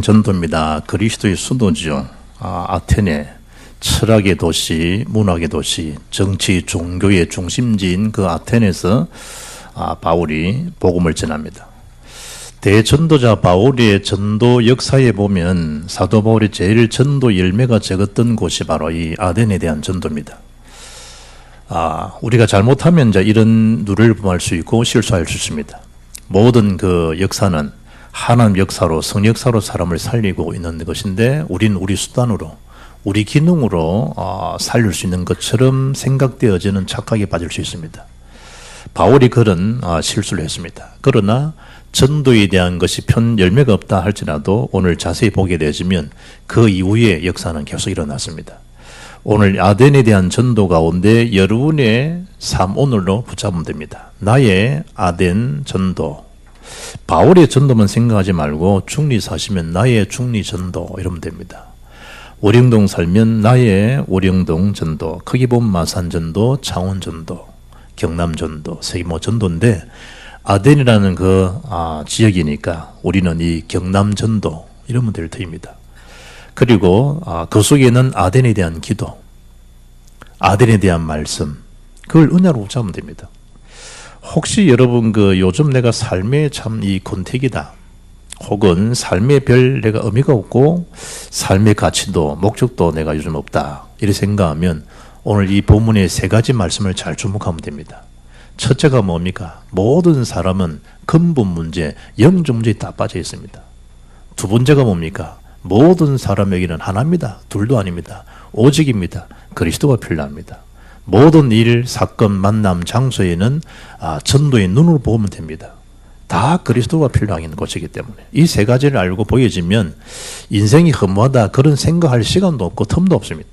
전도입니다. 그리스도의 수도죠. 아테네, 철학의 도시, 문학의 도시, 정치, 종교의 중심지인 그 아테네에서 바울이 복음을 전합니다. 대전도자 바울의 전도 역사에 보면 사도 바울이 제일 전도 열매가 적었던 곳이 바로 이 아테네에 대한 전도입니다. 우리가 잘못하면 이제 이런 누를 범할 수 있고 실수할 수 있습니다. 모든 그 역사는 하나님 역사로, 성역사로 사람을 살리고 있는 것인데 우리는 우리 수단으로, 우리 기능으로 살릴 수 있는 것처럼 생각되어지는 착각에 빠질 수 있습니다. 바울이 그런 실수를 했습니다. 그러나 전도에 대한 것이 열매가 없다 할지라도 오늘 자세히 보게 되어지면 그 이후에 역사는 계속 일어났습니다. 오늘 아덴에 대한 전도 가운데 여러분의 삶 오늘로 붙잡으면 됩니다. 나의 아덴 전도. 바울의 전도만 생각하지 말고 중리 사시면 나의 중리 전도 이러면 됩니다. 월영동 살면 나의 월영동 전도, 크게 보면 마산 전도, 창원 전도, 경남 전도, 세계모 전도인데 아덴이라는 그 지역이니까 우리는 이 경남 전도 이러면 될 터입니다. 그리고 그 속에는 아덴에 대한 기도, 아덴에 대한 말씀, 그걸 은혜로 붙잡으면 됩니다. 혹시 여러분 요즘 내가 삶에 참 이 권태기다, 혹은 삶의 별 내가 의미가 없고 삶의 가치도 목적도 내가 요즘 없다 이렇게 생각하면 오늘 이 본문의 세 가지 말씀을 잘 주목하면 됩니다. 첫째가 뭡니까? 모든 사람은 근본 문제, 영적 문제에 다 빠져 있습니다. 두 번째가 뭡니까? 모든 사람에게는 하나입니다. 둘도 아닙니다. 오직입니다. 그리스도가 필요합니다. 모든 일, 사건, 만남, 장소에는 전도의 눈으로 보면 됩니다. 다 그리스도가 필요한 것이기 때문에 이 세 가지를 알고 보여지면 인생이 허무하다 그런 생각할 시간도 없고 틈도 없습니다.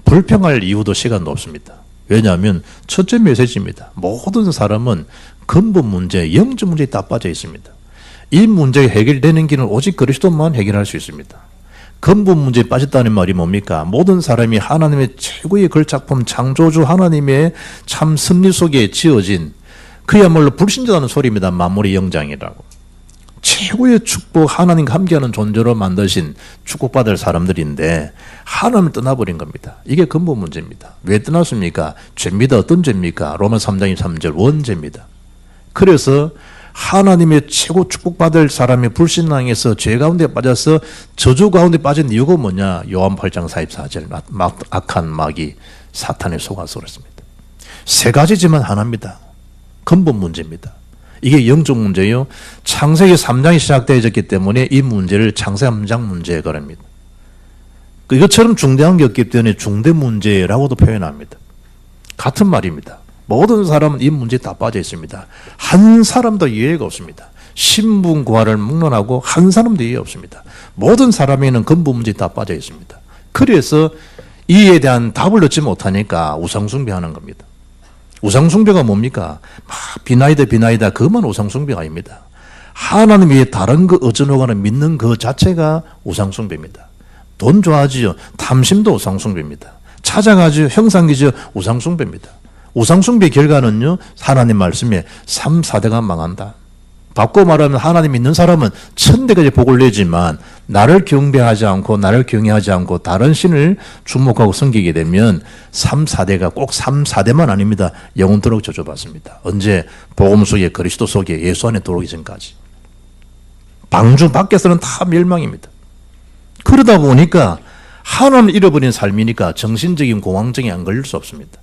불평할 이유도 시간도 없습니다. 왜냐하면 첫째 메시지입니다. 모든 사람은 근본 문제, 영적 문제에 다 빠져 있습니다. 이 문제가 해결되는 길은 오직 그리스도만 해결할 수 있습니다. 근본 문제에 빠졌다는 말이 뭡니까? 모든 사람이 하나님의 최고의 걸작품 창조주 하나님의 참 섭리 속에 지어진 그야말로 불신자라는 소리입니다. 만물의 영장이라고. 최고의 축복, 하나님과 함께하는 존재로 만드신 축복받을 사람들인데 하나님을 떠나버린 겁니다. 이게 근본 문제입니다. 왜 떠났습니까? 죄입니다. 어떤 죄입니까? 로마 3장 23절 원죄입니다. 그래서 하나님의 최고 축복받을 사람이 불신앙에서 죄 가운데 빠져서 저주 가운데 빠진 이유가 뭐냐? 요한 8장 44절 악한 마귀 사탄에 속아서 그렇습니다. 세 가지지만 하나입니다. 근본 문제입니다. 이게 영적 문제요. 창세기 3장이 시작되어졌기 때문에 이 문제를 창세기 3장 문제에 거랍니다. 이것처럼 중대한 게 없기 때문에 중대 문제라고도 표현합니다. 같은 말입니다. 모든 사람은 이 문제에 다 빠져 있습니다. 한 사람도 이해가 없습니다. 신분과를 묵론하고 한 사람도 이해 없습니다. 모든 사람에는 근본 문제에 다 빠져 있습니다. 그래서 이에 대한 답을 얻지 못하니까 우상숭배하는 겁니다. 우상숭배가 뭡니까? 비나이다 그것만 우상숭배가 아닙니다. 하나님 외에 다른 거 의존하거나 믿는 그 자체가 우상숭배입니다. 돈 좋아하지요. 탐심도 우상숭배입니다. 찾아가지요. 형상기지요. 우상숭배입니다. 우상숭배 결과는요, 하나님 말씀에 3, 4대가 망한다. 바꿔 말하면 하나님 믿는 사람은 1000대까지 복을 내지만 나를 경배하지 않고 나를 경외하지 않고 다른 신을 주목하고 섬기게 되면 3, 4대가 꼭 3, 4대만 아닙니다. 영원토록 저주받습니다. 언제? 복음 속에 그리스도 속에 예수 안에 들어오기 전까지. 방주 밖에서는 다 멸망입니다. 그러다 보니까 하나님을 잃어버린 삶이니까 정신적인 공황증이 안 걸릴 수 없습니다.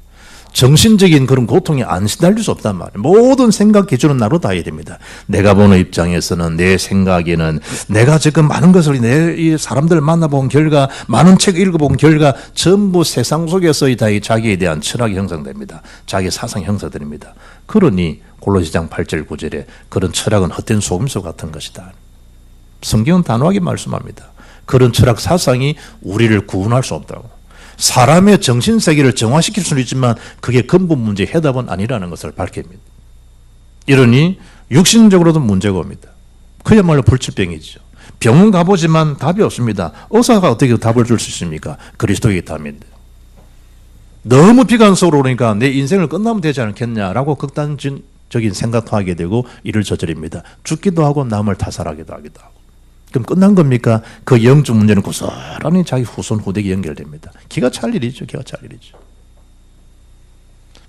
정신적인 그런 고통에 안 시달릴 수 없단 말이에요. 모든 생각 기준은 나로 다 해야 됩니다. 내가 보는 입장에서는 내 생각에는 내가 지금 많은 것을 이 사람들을 만나본 결과 많은 책 읽어본 결과 전부 세상 속에서 다 자기에 대한 철학이 형성됩니다. 자기 사상 형성됩니다. 그러니 골로새장 8절 9절에 그런 철학은 헛된 속임수 같은 것이다. 성경은 단호하게 말씀합니다. 그런 철학 사상이 우리를 구원할 수 없다고. 사람의 정신세계를 정화시킬 수는 있지만 그게 근본 문제의 해답은 아니라는 것을 밝힙니다. 이러니 육신적으로도 문제가 옵니다. 그야말로 불치병이죠. 병원 가보지만 답이 없습니다. 의사가 어떻게 답을 줄 수 있습니까? 그리스도의 답인데. 너무 비관적으로 오니까 내 인생을 끝나면 되지 않겠냐라고 극단적인 생각도 하게 되고 이를 저지릅니다. 죽기도 하고 남을 타살하기도 하기도 하고. 그럼 끝난 겁니까? 그 영적 문제는 고스란히 자기 후손 후대에게 연결됩니다. 기가 찰 일이죠. 기가 찰 일이죠.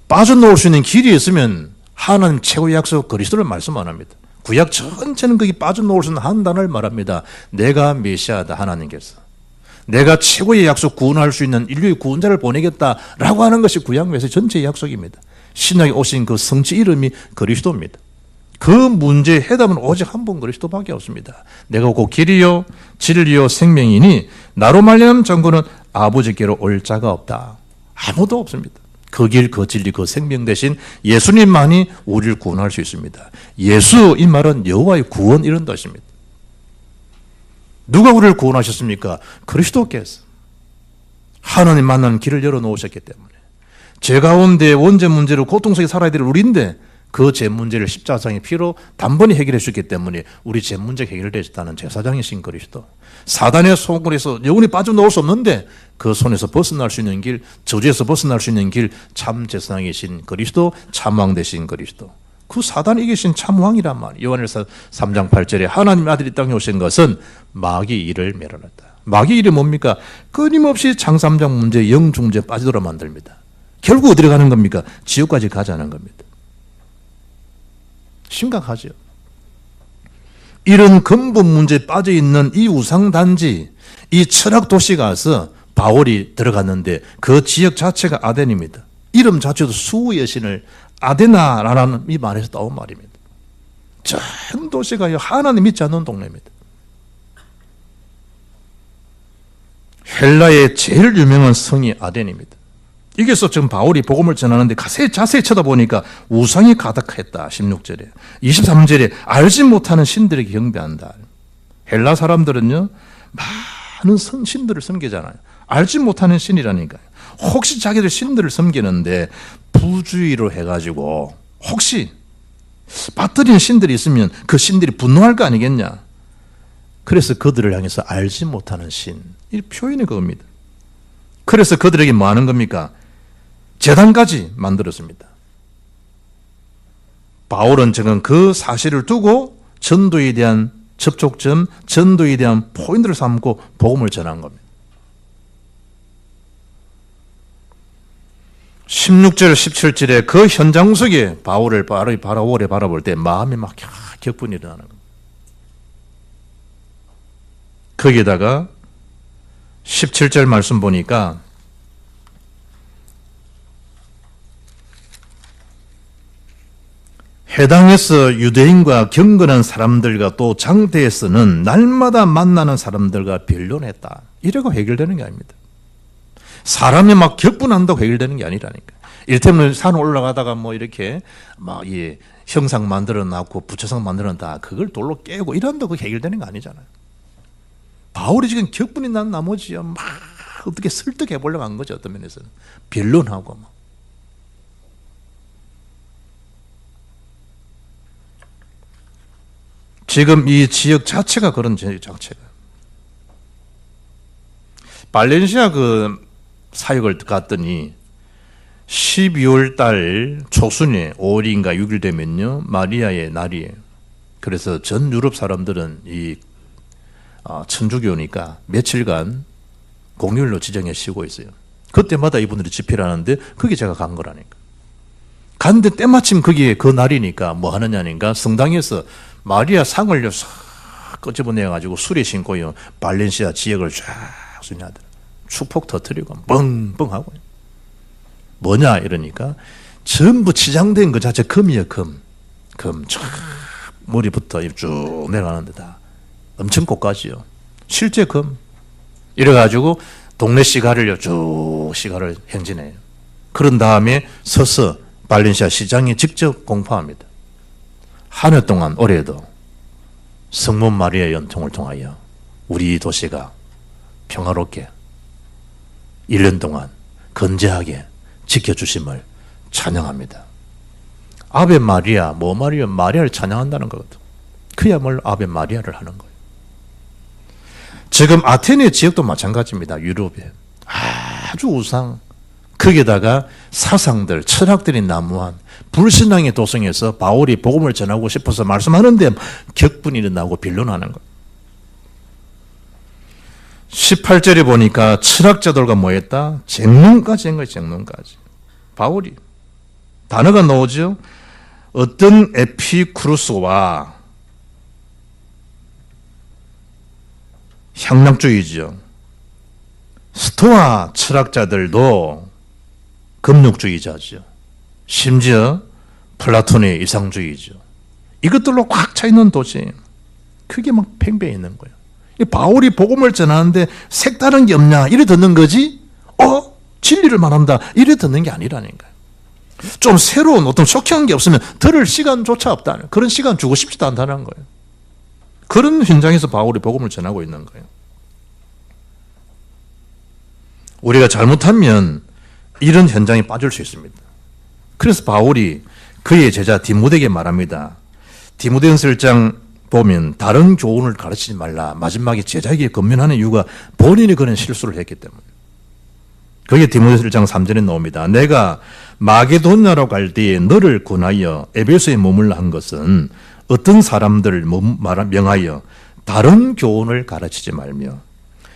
빠져나올 수 있는 길이 있으면 하나님 최고의 약속 그리스도를 말씀 안 합니다. 구약 전체는 거기 빠져나올 수 있는 한 단어를 말합니다. 내가 메시아다 하나님께서. 내가 최고의 약속 구원할 수 있는 인류의 구원자를 보내겠다라고 하는 것이 구약 메시지 전체의 약속입니다. 신약에 오신 그 성취 이름이 그리스도입니다. 그 문제의 해답은 오직 한 분 그리스도밖에 없습니다. 내가 곧 길이요 진리요 생명이니 나로 말미암은 전구는 아버지께로 올 자가 없다. 아무도 없습니다. 그 길, 그 진리, 그 생명 대신 예수님만이 우리를 구원할 수 있습니다. 예수 이 말은 여호와의 구원 이런 뜻입니다. 누가 우리를 구원하셨습니까? 그리스도께서 하나님 만나는 길을 열어놓으셨기 때문에 죄 가운데 원죄 문제로 고통스럽게 살아야 될 우리인데 그 죄 문제를 십자가의 피로 단번에 해결해 주기 때문에 우리 죄 문제가 해결되었다는 제사장이신 그리스도. 사단의 손에서 영원히 빠져나올 수 없는데 그 손에서 벗어날 수 있는 길, 저주에서 벗어날 수 있는 길, 참 제사장이신 그리스도, 참왕 되신 그리스도. 그 사단이 이기신 참왕이란 말이에요. 요한일서 3장 8절에 하나님 아들이 땅에 오신 것은 마귀의 일을 멸하였다. 마귀의 일이 뭡니까? 끊임없이 장삼장 문제, 영중문제 빠지도록 만듭니다. 결국 어디로 가는 겁니까? 지옥까지 가자는 겁니다. 심각하죠. 이런 근본 문제에 빠져있는 이 우상단지, 이 철학 도시 가서 바울이 들어갔는데 그 지역 자체가 아덴입니다. 이름 자체도 수의 여신을 아데나라는 이 말에서 따온 말입니다. 전 도시가 하나님 믿지 않는 동네입니다. 헬라의 제일 유명한 성이 아덴입니다. 여기서 지금 바울이 복음을 전하는데 자세히 쳐다보니까 우상이 가득했다. 16절에. 23절에 알지 못하는 신들에게 경배한다. 헬라 사람들은요, 많은 신들을 섬기잖아요. 알지 못하는 신이라니까요. 혹시 자기들 신들을 섬기는데 부주의로 해가지고 혹시 빠뜨리는 신들이 있으면 그 신들이 분노할 거 아니겠냐. 그래서 그들을 향해서 알지 못하는 신. 이 표현이 그겁니다. 그래서 그들에게 뭐 하는 겁니까? 제단까지 만들었습니다. 바울은 지금 그 사실을 두고 전도에 대한 접촉점, 전도에 대한 포인트를 삼고 복음을 전한 겁니다. 16절, 17절에 그 현장 속에 바울을 바라볼 때 마음이 막 격분이 일어나는 겁니다. 거기에다가 17절 말씀 보니까 해당에서 유대인과 경건한 사람들과 또 장대에서는 날마다 만나는 사람들과 변론했다. 이래가 해결되는 게 아닙니다. 사람이 막 격분한다고 해결되는 게 아니라니까. 이를테면 산 올라가다가 뭐 이렇게 막 이 형상 만들어 놨고 부처상 만들어 놨다. 그걸 돌로 깨고 이런다고 해결되는 거 아니잖아요. 바울이 지금 격분이 난 나머지야 막 어떻게 설득해 보려고 한 거죠. 어떤 면에서는 변론하고 막. 지금 이 지역 자체가 그런 지역 자체가. 발렌시아 그 사역을 갔더니 12월 달 초순에 5일인가 6일 되면요 마리아의 날이에요. 그래서 전 유럽 사람들은 이 천주교니까 며칠간 공휴일로 지정해 쉬고 있어요. 그때마다 이분들이 집회를 하는데 거기 제가 간 거라니까. 갔는데 때마침 거기에 그 날이니까 뭐 하느냐니까 성당에서 마리아 상을 싹 끄집어내가지고 수레 신고요 발렌시아 지역을 쫙 순회하더라. 축복 터뜨리고 뻥뻥하고. 뭐냐 이러니까 전부 치장된 그 자체 금이에요. 금 쫙 머리부터 쭉 내려가는 데다 엄청 고가지요. 실제 금. 이래가지고 동네 시가를 쭉 시가를 행진해요. 그런 다음에 서서 발렌시아 시장이 직접 공포합니다. 한 해 동안 올해도 성모 마리아 연통을 통하여 우리 도시가 평화롭게 1년 동안 건재하게 지켜주심을 찬양합니다. 아베 마리아, 뭐 마리아, 마리아를 찬양한다는 거거든. 그야말로 아베 마리아를 하는 거예요. 지금 아테네 지역도 마찬가지입니다. 유럽에 아주 우상, 거기에다가 사상들, 철학들이 난무한 불신앙의 도성에서 바울이 복음을 전하고 싶어서 말씀하는데 격분이 일어나고 변론하는 거예요. 18절에 보니까 철학자들과 뭐했다? 쟁론까지 한 거예요. 쟁론까지. 바울이. 단어가 나오죠. 어떤 에피쿠루스와 향락주의죠. 스토아 철학자들도 금욕주의자죠. 심지어 플라톤의 이상주의죠. 이것들로 꽉 차 있는 도시예요. 그게 막 팽배해 있는 거예요. 바울이 복음을 전하는데 색다른 게 없냐 이래 듣는 거지, 진리를 말한다 이래 듣는 게 아니라니까요. 좀 새로운 어떤 쇼킹한 게 없으면 들을 시간조차 없다는, 그런 시간 주고 싶지도 않다는 거예요. 그런 현장에서 바울이 복음을 전하고 있는 거예요. 우리가 잘못하면 이런 현장에 빠질 수 있습니다. 그래서 바울이 그의 제자 디모데에게 말합니다. 디모데전서 1장 보면 다른 교훈을 가르치지 말라. 마지막에 제자에게 권면하는 이유가 본인이 그런 실수를 했기 때문에. 그게 디모데전서 1장 3절에 나옵니다. 내가 마게도냐로 갈 때에 너를 권하여 에베소에 머물러 한 것은 어떤 사람들을 명하여 다른 교훈을 가르치지 말며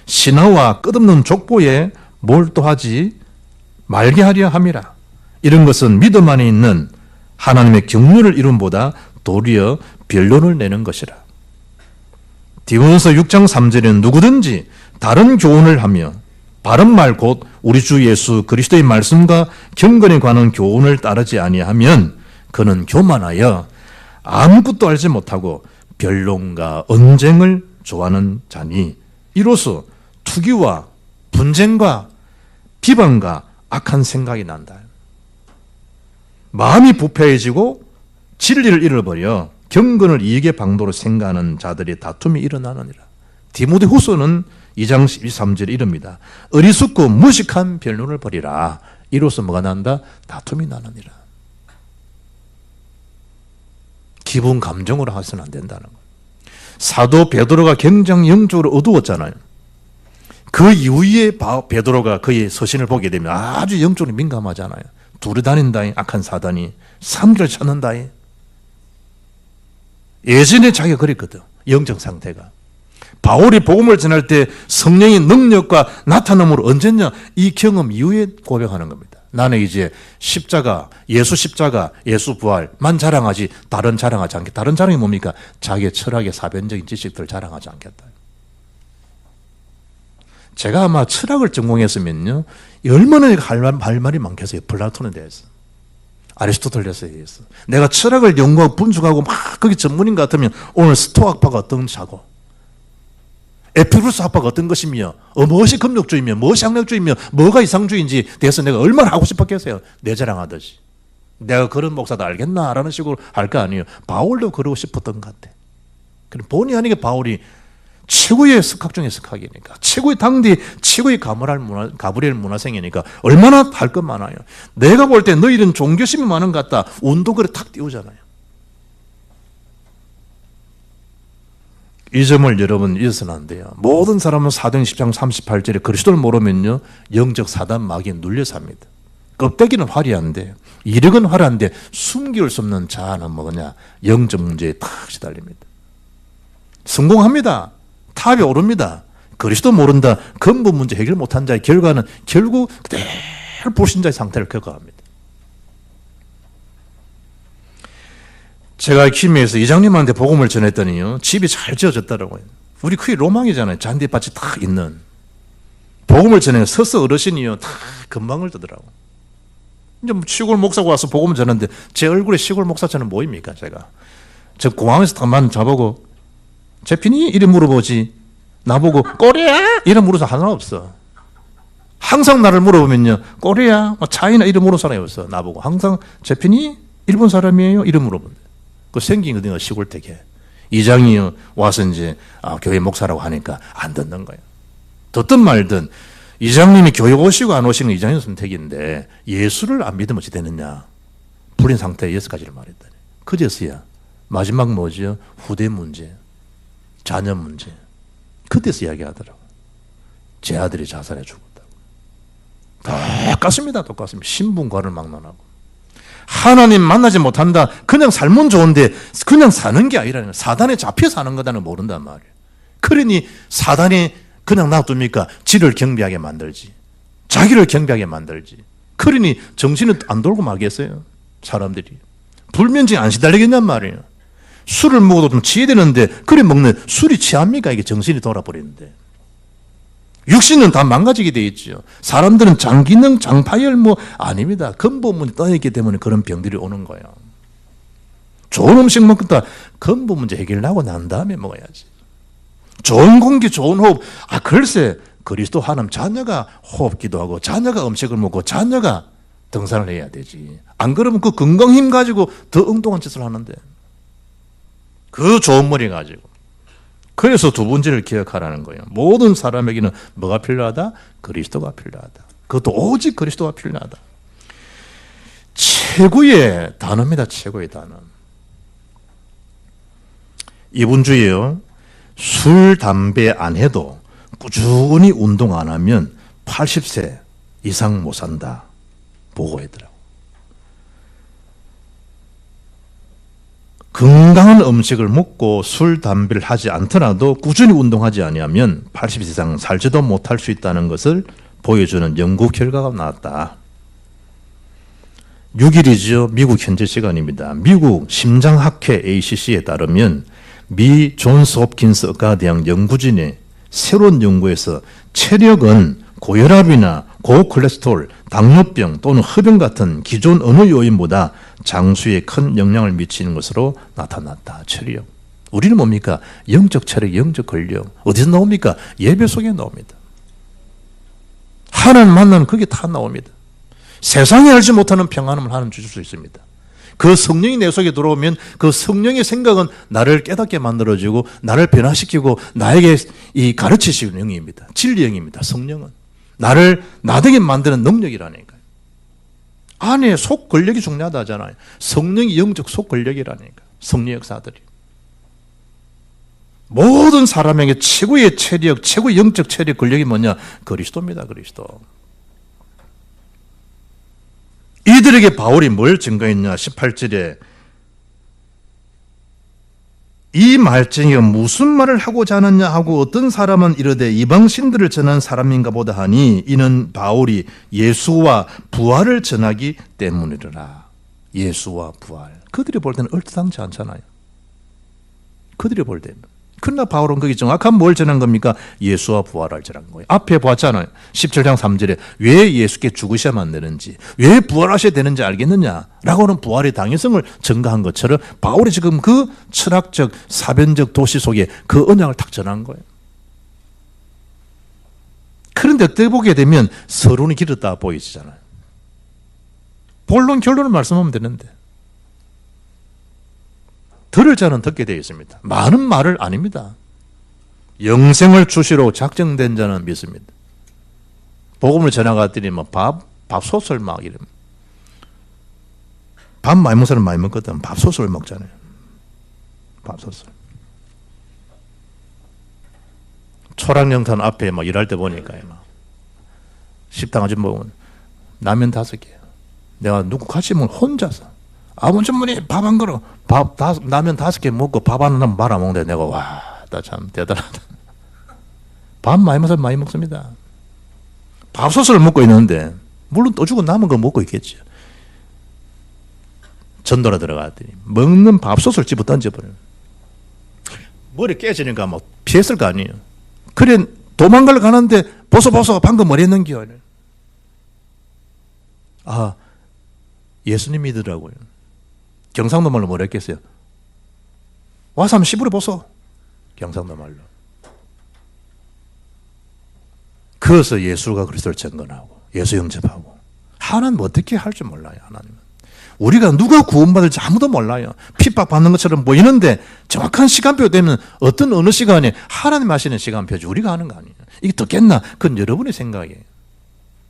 신하와 끝없는 족보에 몰두하지 말게 하려 함이라. 이런 것은 믿음 안에 있는 하나님의 경륜을 이룬보다 도리어 변론을 내는 것이라. 디모데전서 6장 3절에는 누구든지 다른 교훈을 하며 바른 말 곧 우리 주 예수 그리스도의 말씀과 경건에 관한 교훈을 따르지 아니하면 그는 교만하여 아무것도 알지 못하고 변론과 언쟁을 좋아하는 자니 이로써 투기와 분쟁과 비방과 악한 생각이 난다. 마음이 부패해지고 진리를 잃어버려 경건을 이익의 방도로 생각하는 자들의 다툼이 일어나느니라. 디모데후서는 2장 13절에 이릅니다. 어리석고 무식한 변론을 벌이라. 이로써 뭐가 난다? 다툼이 나느니라. 기분 감정으로 해서는 안 된다는 거예요. 사도 베드로가 굉장히 영적으로 어두웠잖아요. 그 이후에 베드로가 그의 서신을 보게 되면 아주 영적으로 민감하잖아요. 둘이 다닌다이, 악한 사단이 삼기를 찾는다이. 예전에 자기가 그랬거든, 영적 상태가. 바울이 복음을 전할 때 성령의 능력과 나타남으로 언제냐? 이 경험 이후에 고백하는 겁니다. 나는 이제 십자가, 예수 부활만 자랑하지 다른 자랑하지 않겠다. 다른 자랑이 뭡니까? 자기의 철학의 사변적인 지식들을 자랑하지 않겠다. 제가 아마 철학을 전공했으면요, 얼마나 할 말이 많겠어요. 플라톤에 대해서, 아리스토텔레스에 대해서. 내가 철학을 연구하고 분석하고 막 거기 전문인 것 같으면 오늘 스토아 학파가 어떤 자고, 에피쿠루스 학파가 어떤 것이며, 무엇이 금욕주의며, 무엇이 향락주의며, 뭐가 이상주의인지 대해서 내가 얼마나 하고 싶었겠어요. 내 자랑하듯이. 내가 그런 목사도 알겠나? 라는 식으로 할 거 아니에요. 바울도 그러고 싶었던 것 같아. 그럼 본의 아니게 바울이 최고의 석학 중의 석학이니까, 최고의 당대 최고의 가브리엘 문화생이니까 얼마나 할 것 많아요. 내가 볼 때 너희는 종교심이 많은 것 같다. 운동글에 탁 띄우잖아요. 이 점을 여러분 잊어서는 안 돼요. 모든 사람은 사도행 10장 38절에 그리스도를 모르면요, 영적 사단 마귀에 눌려 삽니다. 껍데기는 화려한데, 이력은 화려한데 숨길 수 없는 자아는 뭐냐? 영적 문제에 탁 시달립니다. 성공합니다. 탑에 오릅니다. 그리스도 모른다. 근본 문제 해결 못한 자의 결과는 결국 그대로 불신자의 상태를 겪어갑니다. 제가 김해에서 이장님한테 복음을 전했더니요, 집이 잘 지어졌더라고요. 우리 크게 로망이잖아요. 잔디밭이 딱 있는. 복음을 전해 서서 어르신이요, 다 금방을 뜨더라고. 이제 시골 목사가 와서 복음을 전했는데 제 얼굴에 시골 목사처럼 보입니까? 제가 저 공항에서 탁만 잡아보고 재핀이? 이래 물어보지, 나보고 꼬리야? 이래 물어서 하나 없어. 항상 나를 물어보면요, 꼬리야? 차이나 이래 물어본 사람이 없어. 나보고 항상 재핀이? 일본 사람이에요? 이래 물어본대. 그 생긴 거든요, 시골 되게. 이장이 와서 이제 교회 목사라고 하니까 안 듣는 거예요. 듣든 말든 이장님이 교회 오시고 안 오시는 이장님 선택인데 예수를 안 믿으면 어찌 되느냐? 불인 상태에 6가지를 말했다니. 그제서야 마지막 뭐죠? 후대 문제, 자녀 문제. 그때서 이야기하더라고요. 제 아들이 자살해 죽었다고. 똑같습니다. 신분과를 막론하고. 하나님 만나지 못한다. 그냥 살면 좋은데 그냥 사는 게 아니라 사단에 잡혀 사는 거다는 모른단 말이에요. 그러니 사단의 그냥 놔둡니까? 지를 경비하게 만들지. 자기를 경비하게 만들지. 그러니 정신은 안 돌고 말겠어요. 사람들이. 불면증 안 시달리겠냔 말이에요. 술을 먹어도 좀 취해야 되는데 그래 먹는 술이 취합니까? 이게 정신이 돌아버리는데. 육신은 다 망가지게 돼 있죠. 사람들은 장기능, 장파열 아닙니다. 근본문이 떠있기 때문에 그런 병들이 오는 거예요. 좋은 음식 먹다 근본 문제 해결하고 난 다음에 먹어야지. 좋은 공기, 좋은 호흡. 글쎄 그리스도 하나님 자녀가 호흡 기도하고 자녀가 음식을 먹고 자녀가 등산을 해야 되지. 안 그러면 그 건강 힘 가지고 더 엉뚱한 짓을 하는데. 그 좋은 머리 가지고. 그래서 두 번째를 기억하라는 거예요. 모든 사람에게는 뭐가 필요하다? 그리스도가 필요하다. 그것도 오직 그리스도가 필요하다. 최고의 단어입니다. 최고의 단어. 이번 주에요. 술, 담배 안 해도 꾸준히 운동 안 하면 80세 이상 못 산다. 보고하더라고. 건강한 음식을 먹고 술, 담배를 하지 않더라도 꾸준히 운동하지 아니하면 80세 이상 살지도 못할 수 있다는 것을 보여주는 연구 결과가 나왔다. 6일이죠. 미국 현재 시간입니다. 미국 심장학회 ACC에 따르면 미 존스 홉킨스 의과대학 연구진의 새로운 연구에서 체력은 고혈압이나 고콜레스테롤, 당뇨병 또는 흡연 같은 기존 어느 요인보다 장수에 큰 영향을 미치는 것으로 나타났다. 체력. 우리는 뭡니까? 영적 체력, 영적 근력. 어디서 나옵니까? 예배 속에 나옵니다. 하나님 만나면 그게 다 나옵니다. 세상에 알지 못하는 평안함을 하나님 주실 수 있습니다. 그 성령이 내 속에 들어오면 그 성령의 생각은 나를 깨닫게 만들어주고 나를 변화시키고 나에게 이 가르치시는 영입니다. 진리 영입니다. 성령은. 나를 나되게 만드는 능력이라니까요. 안에 속 권력이 중요하다 하잖아요. 성령이 영적 속 권력이라니까. 성령 역사들이. 모든 사람에게 최고의 체력, 최고의 영적 체력 권력이 뭐냐? 그리스도입니다. 그리스도. 이들에게 바울이 뭘 증거했냐? 18절에 이 말쟁이가 무슨 말을 하고자 하느냐 하고 어떤 사람은 이르되 이방신들을 전한 사람인가 보다 하니 이는 바울이 예수와 부활을 전하기 때문이라. 예수와 부활. 그들이 볼 때는 얼토당치 않잖아요. 그들이 볼 때는. 그러나 바울은 거기 정확한 뭘 전한 겁니까? 예수와 부활을 전한 거예요. 앞에 봤잖아요. 17장 3절에 왜 예수께 죽으셔야만 되는지, 왜 부활하셔야 되는지 알겠느냐? 라고는 부활의 당위성을 증거한 것처럼 바울이 지금 그 철학적, 사변적 도시 속에 그 언약을 탁 전한 거예요. 그런데 어떻게 보게 되면 서론이 길었다 보이시잖아요. 본론, 결론을 말씀하면 되는데. 들을 자는 듣게 되어 있습니다. 많은 말을 아닙니다. 영생을 주시로 작정된 자는 믿습니다. 복음을 전해갔더니 밥솥을 막 이러면. 밥 많이 먹는 사람 많이 먹거든. 밥솥을 먹잖아요. 밥솥을. 초락영탄 앞에 막 일할 때 보니까 막 식당 아줌마 보면 라면 5개. 내가 누구 같이 먹으면 혼자서. 아버지분이 밥 한 그릇, 라면 5개 먹고 밥 하나 말아먹는데 내가 와, 나 참 대단하다. 밥 많이 먹어서 많이 먹습니다. 밥솥을 먹고 있는데 물론 또 주고 남은 거 먹고 있겠죠. 전도라 들어갔더니 먹는 밥솥을 집어 던져버려요. 머리 깨지니까 막 피했을 거 아니에요. 그래 도망가려 가는데 보소 방금 머리 했는겨. 아, 예수님이더라고요. 경상도 말로 뭐라 했겠어요? 와서 한번 씹으려 보소. 경상도 말로. 그래서 예수가 그리스도를 증거하고 예수 영접하고. 하나님 어떻게 할 줄 몰라요. 하나님은. 우리가 누가 구원받을지 아무도 몰라요. 핍박받는 것처럼 보이는데 정확한 시간표 되면 어떤 어느 시간에 하나님 하시는 시간표지 우리가 하는 거 아니에요. 이게 듣겠나? 그건 여러분의 생각이에요.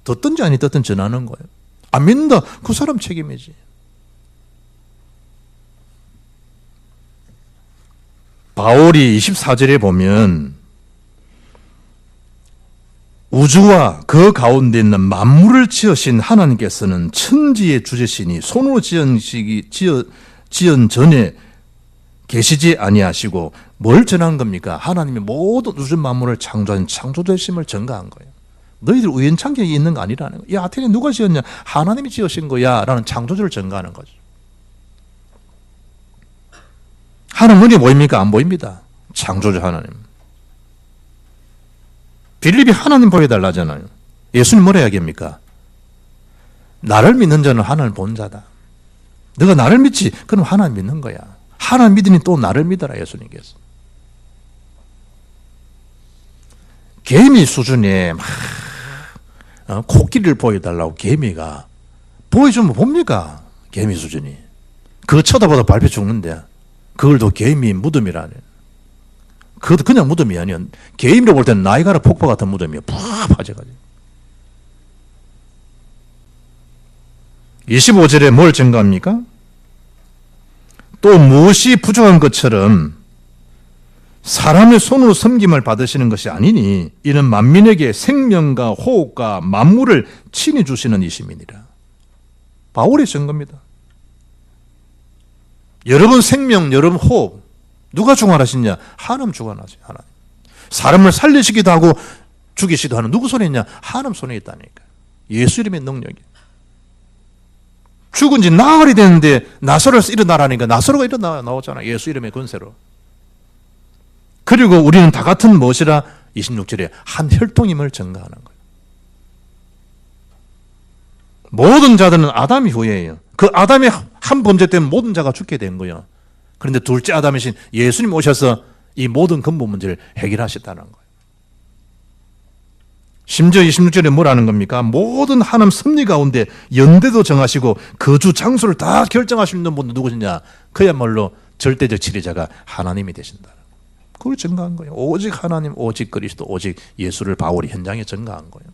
듣든지 아니 듣든 전하는 거예요. 안 믿는다? 그 사람 책임이지. 바울이 24절에 보면 우주와 그 가운데 있는 만물을 지으신 하나님께서는 천지의 주제시니 손으로 지은 전에 계시지 아니하시고 뭘 전한 겁니까? 하나님이 모든 우주 만물을 창조한 창조되심을 전가한 거예요. 너희들 우연찮게 있는 거 아니라는 거예요. 이 아테네 누가 지었냐? 하나님이 지으신 거야 라는 창조주를 전가하는 거죠. 하나님 눈이 보입니까? 안 보입니다. 창조주 하나님. 빌립이 하나님 보여달라잖아요. 예수님 뭐라 이야기합니까? 나를 믿는 자는 하나님을 본 자다. 너가 나를 믿지? 그럼 하나님 믿는 거야. 하나님 믿으니 또 나를 믿어라 예수님께서. 개미 수준에 막 코끼리를 보여달라고 개미가 보여주면 봅니까? 개미 수준이. 그거 쳐다봐도 밟혀 죽는데 그걸 또 개미 무덤이라네. 그것도 그냥 무덤이 아니야. 개미로 볼 때는 나이가라 폭포 같은 무덤이야. 푹 파져가지고. 25절에 뭘 증거합니까? 또 무엇이 부족한 것처럼 사람의 손으로 섬김을 받으시는 것이 아니니 이는 만민에게 생명과 호흡과 만물을 친히 주시는 이심이니라. 바울의 증거입니다. 여러분 생명, 여러분 호흡 누가 주관하시냐? 하나님 주관하세요. 하나님. 사람을 살리시기도 하고 죽이시기도 하는 누구 손에 있냐? 하나님 손에 있다니까. 예수 이름의 능력이. 죽은 지 나흘이 됐는데 나사로에서 일어나라니까 나사로가 나오잖아. 예수 이름의 권세로. 그리고 우리는 다 같은 무엇이라 26절에 한 혈통임을 증거하는 거예요. 모든 자들은 아담 이후에요. 그 아담의 한 범죄 때문에 모든 자가 죽게 된 거예요. 그런데 둘째 아담이신 예수님 오셔서 이 모든 근본 문제를 해결하셨다는 거예요. 심지어 26절에 뭐라는 겁니까? 모든 하나님 섭리 가운데 연대도 정하시고 거주 장소를 다 결정하시는 분도 누구시냐? 그야말로 절대적 지배자가 하나님이 되신다. 그걸 증거한 거예요. 오직 하나님, 오직 그리스도, 오직 예수를 바울이 현장에 증거한 거예요.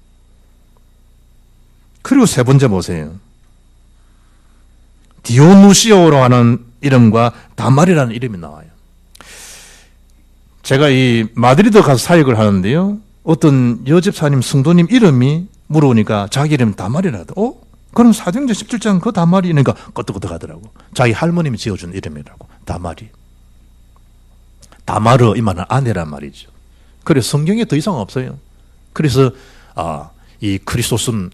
그리고 세 번째 보세요. 디오누시오로 하는 이름과 다말이라는 이름이 나와요. 제가 이 마드리드 가서 사역을 하는데요. 어떤 여집사님, 성도님 이름이 물어보니까 자기 이름 다말이라 하더라고요. 그럼 사도행전 17장 그 다말이니까 끄떡끄떡 하더라고. 자기 할머님이 지어준 이름이라고. 다말이. 다마르 이 말은 아내란 말이죠. 그래서 성경에 더 이상 없어요. 그래서 이 크리소스톰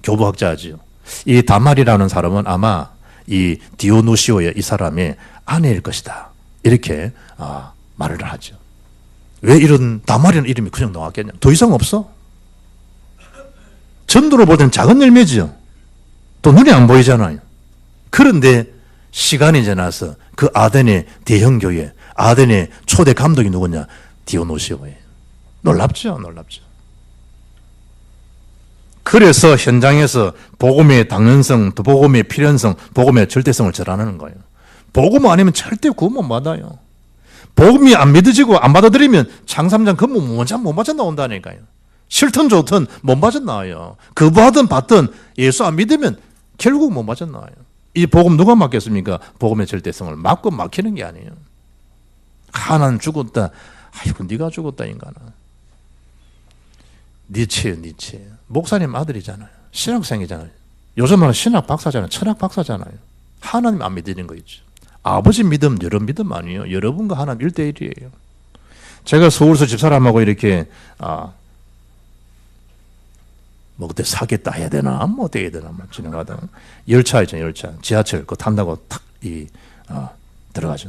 교부학자죠. 이 다말이라는 사람은 아마 이 디오누시오의 이 사람의 아내일 것이다. 이렇게 말을 하죠. 왜 이런 다말이라는 이름이 그냥 나왔겠냐? 더 이상 없어. 전도로 볼 때는 작은 열매지요. 또 눈에 안 보이잖아요. 그런데 시간이 지나서 그 아덴의 대형교회, 아덴의 초대 감독이 누구냐? 디오노시오예요. 놀랍죠? 놀랍죠. 그래서 현장에서 복음의 당연성, 복음의 필연성, 복음의 절대성을 전하는 거예요. 복음 아니면 절대 구원 못 받아요. 복음이 안 믿어지고 안 받아들이면 장삼장 근무 못 맞아 나온다니까요. 싫든 좋든 못 맞아 나와요. 거부하든 받든 예수 안 믿으면 결국 못 맞아 나와요. 이 복음 누가 맡겠습니까? 복음의 절대성을 막고 막히는 게 아니에요. 하나는 죽었다. 아이고 네가 죽었다 인간아. 니체예요. 니체. 목사님 아들이잖아요. 신학생이잖아요. 요즘은 신학 박사잖아요. 철학 박사잖아요. 하나님 안 믿는 거 있죠. 아버지 믿음, 여러분 믿음 아니에요. 여러분과 하나님 1대1이에요. 제가 서울서 집사람하고 이렇게 뭐 그때 사겠다 해야 되나 뭐 어떻게 해야 되나 막 지나가다가 열차 있잖아요. 열차 지하철 그거 탄다고 탁 들어가죠.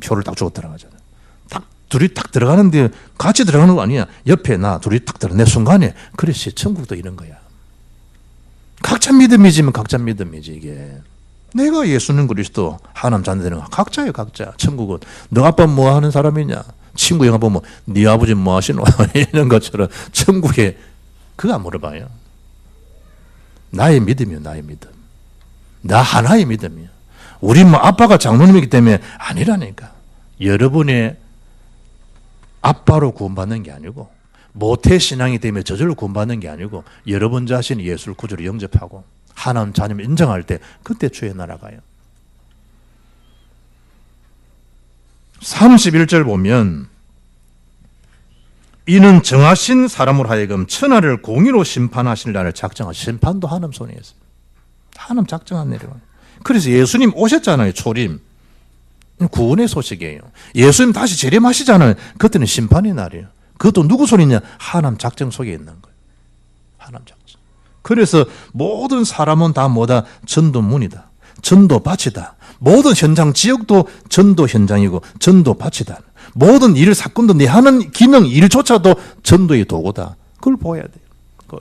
표를 딱 주고 들어가잖아요. 딱 둘이 딱 들어가는데 같이 들어가는 거 아니야. 옆에 나 둘이 딱 들어가. 내 순간에 그렇지 천국도 이런 거야. 각자 믿음이지만 각자 믿음이지 이게. 내가 예수는 그리스도 하나님 자녀 되는 거 각자예요. 각자. 천국은 너 아빠 뭐 하는 사람이냐. 친구 영화 보면 네 아버지 뭐 하시노 이런 것처럼 천국에 그거 안 물어봐요. 나의 믿음이요. 나의 믿음. 나 하나의 믿음이요. 우리 뭐 아빠가 장로님이기 때문에 아니라니까. 여러분의 아빠로 구원받는 게 아니고 모태신앙이 때문에 저절로 구원받는 게 아니고 여러분 자신이 예수를 구주로 영접하고 하나님 자녀를 인정할 때 그때 주의 나라 가요. 31절 보면 이는 정하신 사람으로 하여금 천하를 공의로 심판하실 날을 작정하신 심판도 하나님 손에 있어요. 하나님 작정한 내려와요. 그래서 예수님 오셨잖아요. 초림. 구원의 소식이에요. 예수님 다시 재림하시잖아요. 그때는 심판의 날이에요. 그것도 누구 손이냐? 하나님 작정 속에 있는 거예요. 하나님 작정. 그래서 모든 사람은 다 뭐다? 전도문이다. 전도밭이다. 모든 현장 지역도 전도 현장이고 전도밭이다. 모든 일, 사건도 내 하는 기능, 일조차도 전도의 도구다. 그걸 보여야 돼요. 그걸.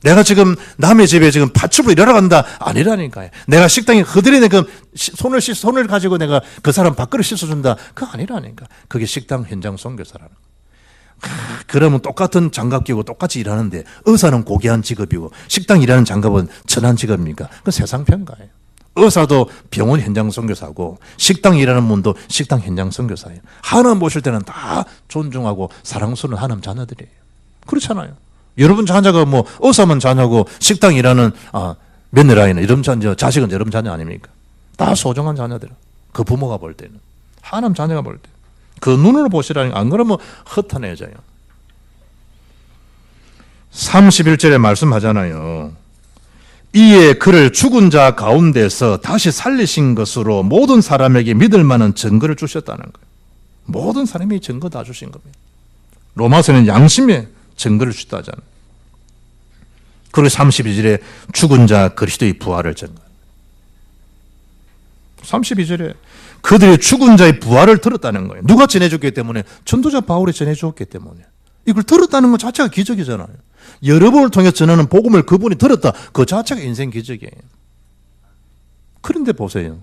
내가 지금 남의 집에 지금 파출부로 일하러 간다. 아니라니까요. 내가 식당에 그들이 그 손을 가지고 내가 그 사람 밥그릇 씻어준다. 그거 아니라니까. 그게 식당 현장 선교사라는 거예요. 그러면 똑같은 장갑 끼고 똑같이 일하는데 의사는 고귀한 직업이고 식당 일하는 장갑은 천한 직업입니까? 그건 세상 평가예요. 의사도 병원 현장 선교사고 식당 일하는 분도 식당 현장 선교사예요. 하나님 보실 때는 다 존중하고 사랑스러운 하나님 자녀들이에요. 그렇잖아요. 여러분 자녀가 뭐 의사만 자녀고 식당 일하는 며느라이는 여러분 자녀, 자식은 여러분 자녀 아닙니까? 다 소중한 자녀들. 그 부모가 볼 때는 하나님 자녀가 볼 때 그 눈으로 보시라니까. 안 그러면 흩어내져요. 31절에 말씀하잖아요. 이에 그를 죽은 자 가운데서 다시 살리신 것으로 모든 사람에게 믿을 만한 증거를 주셨다는 거예요. 모든 사람이 증거 다 주신 겁니다. 로마서는 양심의 증거를 주셨다 하잖아요. 그리고 32절에 죽은 자 그리스도의 부활을 증거합니다. 32절에 그들이 죽은 자의 부활을 들었다는 거예요. 누가 전해줬기 때문에? 전도자 바울이 전해줬기 때문에. 이걸 들었다는 것 자체가 기적이잖아요. 여러 번을 통해 전하는 복음을 그분이 들었다. 그 자체가 인생 기적이에요. 그런데 보세요.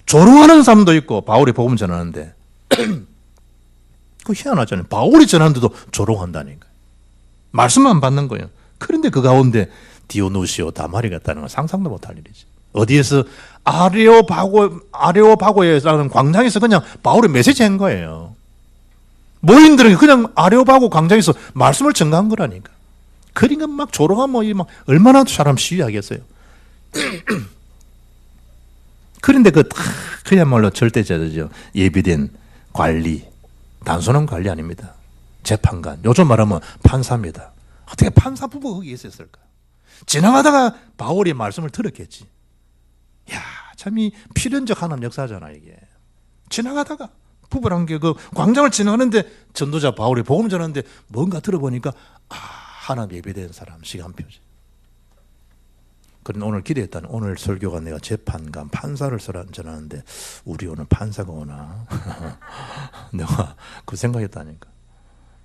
조롱하는 사람도 있고 바울이 복음 전하는데 그 희한하잖아요. 바울이 전하는데도 조롱한다니까. 말씀 안 받는 거예요. 그런데 그 가운데 디오누시오 다말이 같다는 건 상상도 못할 일이지. 어디에서 아레오바고에라는 광장에서 그냥 바울이 메시지 한 거예요. 모인들은 그냥 아레오바고 광장에서 말씀을 전가한 거라니까. 그러니까 막 조롱하면 막 얼마나 사람 시위하겠어요. 그런데 그야말로 절대자죠. 예비된 관리, 단순한 관리 아닙니다. 재판관, 요즘 말하면 판사입니다. 어떻게 판사 부부가 거기 있었을까? 지나가다가 바울이 말씀을 들었겠지. 야, 참 이 필연적 하나님 역사잖아 이게. 지나가다가 부부란 게 그 광장을 지나가는데 전도자 바울이 복음 전하는데 뭔가 들어보니까 하나님 예배된 사람 시간표지. 그런데 오늘 기대했다는 오늘 설교가 내가 재판관, 판사를 전하는데 우리 오늘 판사가 오나? 내가 그 생각했다니까.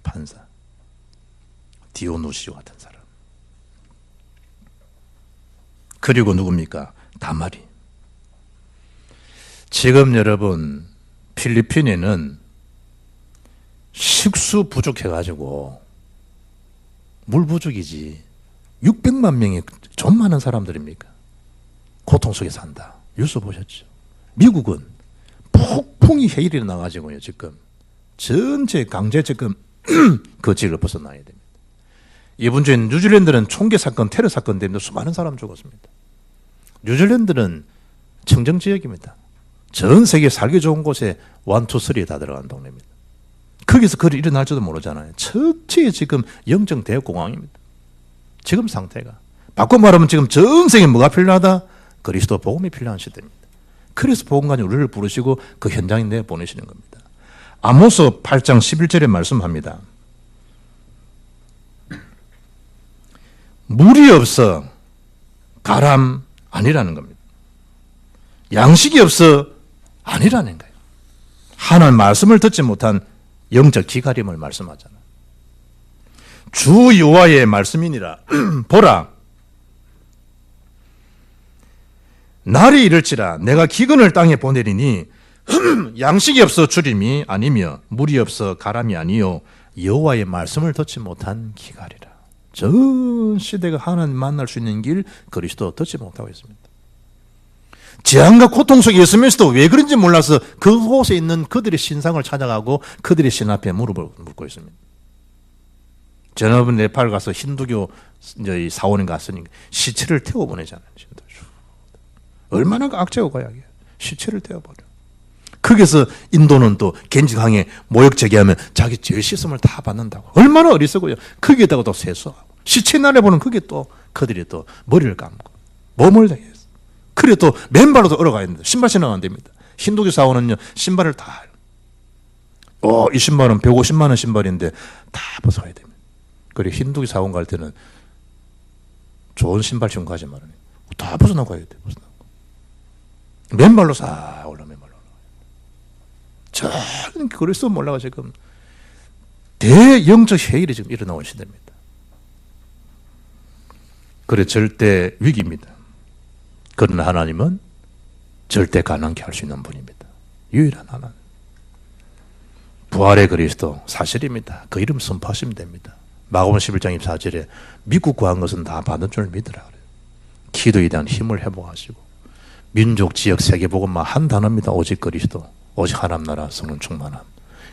판사. 디오누시오 같은 사람. 그리고 누굽니까? 다말이. 지금 여러분 필리핀에는 식수 부족해가지고 물 부족이지 600만 명이 좀 많은 사람들입니까? 고통 속에 산다. 뉴스 보셨죠? 미국은 폭풍이 해일이 나가지고요. 지금 전체 강제 지금 그 지역을 벗어나야 됩니다. 이번 주에 뉴질랜드는 총기 사건, 테러 사건 때문에 수많은 사람 죽었습니다. 뉴질랜드는 청정 지역입니다. 전 세계 살기 좋은 곳에 1, 2, 3에 다 들어간 동네입니다. 거기서 그리 일어날지도 모르잖아요. 첫째 지금 영적 대공황입니다. 지금 상태가. 바꿔 말하면 지금 전 세계에 뭐가 필요하다? 그리스도 복음이 필요한 시대입니다. 그래서 복음관이 우리를 부르시고 그 현장에 내보내시는 겁니다. 아모스 8장 11절에 말씀합니다. 물이 없어 가람 아니라는 겁니다. 양식이 없어 아니라는 거예요. 하나님 말씀을 듣지 못한 영적 기가림을 말씀하잖아요. 주 여호와의 말씀이니라. 보라, 날이 이를지라 내가 기근을 땅에 보내리니 양식이 없어 주림이 아니며 물이 없어 가람이 아니요 여호와의 말씀을 듣지 못한 기갈이라. 전 시대가 하나님 만날 수 있는 길 그리스도 듣지 못하고 있습니다. 재앙과 고통 속에 있으면서도 왜 그런지 몰라서 그곳에 있는 그들의 신상을 찾아가고 그들의 신 앞에 무릎을 꿇고 있습니다. 저는 네팔 가서 힌두교 이제 사원에 갔으니까 시체를 태워보내잖아요. 얼마나 악재고 가야게 시체를 태워버려. 거기서 인도는 또 겐지강에 모욕 제기하면 자기 죄 씻음을 다 받는다고. 얼마나 어리석어요. 거기에다가 또 세수하고 시체 날에 보는 그게 또 그들이 또 머리를 감고 몸을 당했어. 그래 또 맨발로도 얼어가야 됩니다. 신발 신으면 안 됩니다. 힌두교 사원은요, 신발을 다, 이 신발은 150만 원 신발인데 다 벗어가야 됩니다. 그리고 힌두교 사원 갈 때는 좋은 신발 신고 가지 말아요. 다 벗어나고 가야 돼, 벗어나고. 맨발로 싹 맨발로. 그래서 몰라가 지금 대영적 해일이 지금 일어나고 있습니다. 그래, 절대 위기입니다. 그러나 하나님은 절대 가능케 할 수 있는 분입니다. 유일한 하나님. 부활의 그리스도 사실입니다. 그 이름 선포하시면 됩니다. 마가복음 11장 24절에 믿고 구한 것은 다 받은 줄 믿으라 그래요. 기도에 대한 힘을 회복하시고, 민족, 지역, 세계 복음만 한 단어입니다. 오직 그리스도, 오직 하나님 나라 성령 충만함.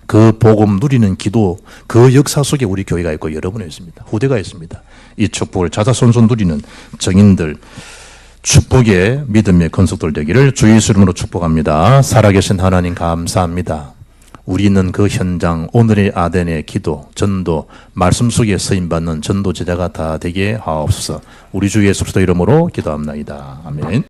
그 복음 누리는 기도, 그 역사 속에 우리 교회가 있고 여러분이 있습니다. 후대가 있습니다. 이 축복을 자자손손 누리는 정인들, 축복의 믿음의 건속들 되기를 주의 이름으로 축복합니다. 살아계신 하나님 감사합니다. 우리 있는 그 현장, 오늘의 아덴의 기도, 전도, 말씀 속에 쓰임받는 전도 제자가 다 되게 하옵소서. 우리 주 예수 그리스도 이름으로 기도합나이다. 아멘.